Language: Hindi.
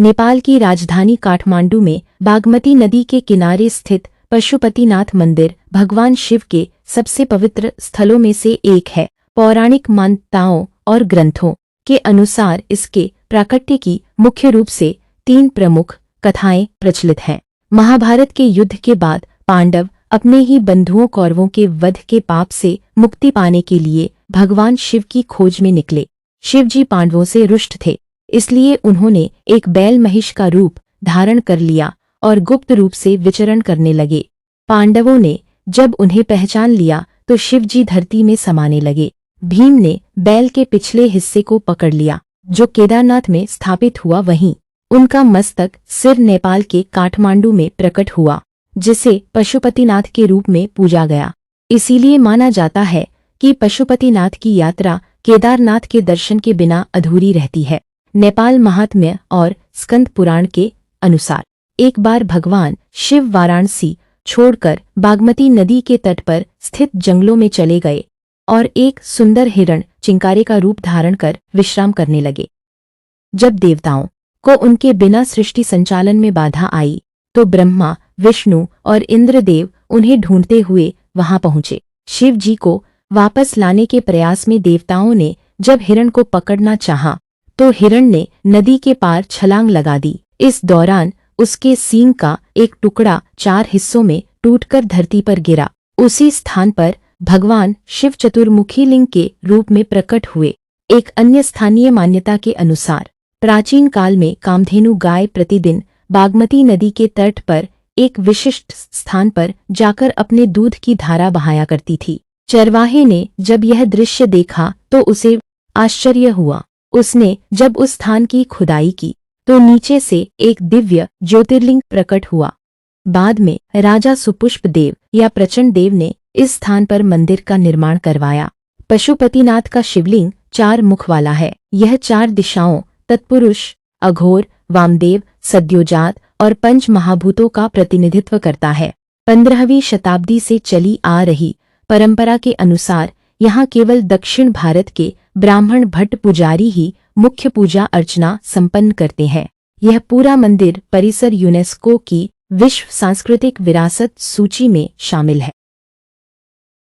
नेपाल की राजधानी काठमांडू में बागमती नदी के किनारे स्थित पशुपतिनाथ मंदिर भगवान शिव के सबसे पवित्र स्थलों में से एक है। पौराणिक मान्यताओं और ग्रंथों के अनुसार इसके प्राकट्य की मुख्य रूप से 3 प्रमुख कथाएं प्रचलित हैं। महाभारत के युद्ध के बाद पांडव अपने ही बंधुओं कौरवों के वध के पाप से मुक्ति पाने के लिए भगवान शिव की खोज में निकले। शिवजी पांडवों से रुष्ट थे, इसलिए उन्होंने एक बैल महिष का रूप धारण कर लिया और गुप्त रूप से विचरण करने लगे। पांडवों ने जब उन्हें पहचान लिया तो शिवजी धरती में समाने लगे। भीम ने बैल के पिछले हिस्से को पकड़ लिया, जो केदारनाथ में स्थापित हुआ। वहीं उनका मस्तक सिर नेपाल के काठमांडू में प्रकट हुआ, जिसे पशुपतिनाथ के रूप में पूजा गया। इसीलिए माना जाता है कि पशुपतिनाथ की यात्रा केदारनाथ के दर्शन के बिना अधूरी रहती है। नेपाल महात्म्य और स्कंद पुराण के अनुसार एक बार भगवान शिव वाराणसी छोड़कर बागमती नदी के तट पर स्थित जंगलों में चले गए और एक सुंदर हिरण चिंकारे का रूप धारण कर विश्राम करने लगे। जब देवताओं को उनके बिना सृष्टि संचालन में बाधा आई तो ब्रह्मा, विष्णु और इंद्रदेव उन्हें ढूंढते हुए वहां पहुंचे। शिव जी को वापस लाने के प्रयास में देवताओं ने जब हिरण को पकड़ना चाहा तो हिरण ने नदी के पार छलांग लगा दी। इस दौरान उसके सींग का एक टुकड़ा 4 हिस्सों में टूटकर धरती पर गिरा। उसी स्थान पर भगवान शिव चतुर्मुखी लिंग के रूप में प्रकट हुए। एक अन्य स्थानीय मान्यता के अनुसार प्राचीन काल में कामधेनु गाय प्रतिदिन बागमती नदी के तट पर एक विशिष्ट स्थान पर जाकर अपने दूध की धारा बहाया करती थी। चरवाहे ने जब यह दृश्य देखा तो उसे आश्चर्य हुआ। उसने जब उस स्थान की खुदाई की तो नीचे से एक दिव्य ज्योतिर्लिंग प्रकट हुआ। बाद में राजा सुपुष्प देव या प्रचंड देव ने इस स्थान पर मंदिर का निर्माण करवाया। पशुपतिनाथ का शिवलिंग 4 मुख वाला है। यह 4 दिशाओं तत्पुरुष, अघोर, वामदेव, सद्योजात और 5 महाभूतों का प्रतिनिधित्व करता है। 15वीं शताब्दी से चली आ रही परंपरा के अनुसार यहाँ केवल दक्षिण भारत के ब्राह्मण भट्ट पुजारी ही मुख्य पूजा अर्चना संपन्न करते हैं। यह पूरा मंदिर परिसर यूनेस्को की विश्व सांस्कृतिक विरासत सूची में शामिल है।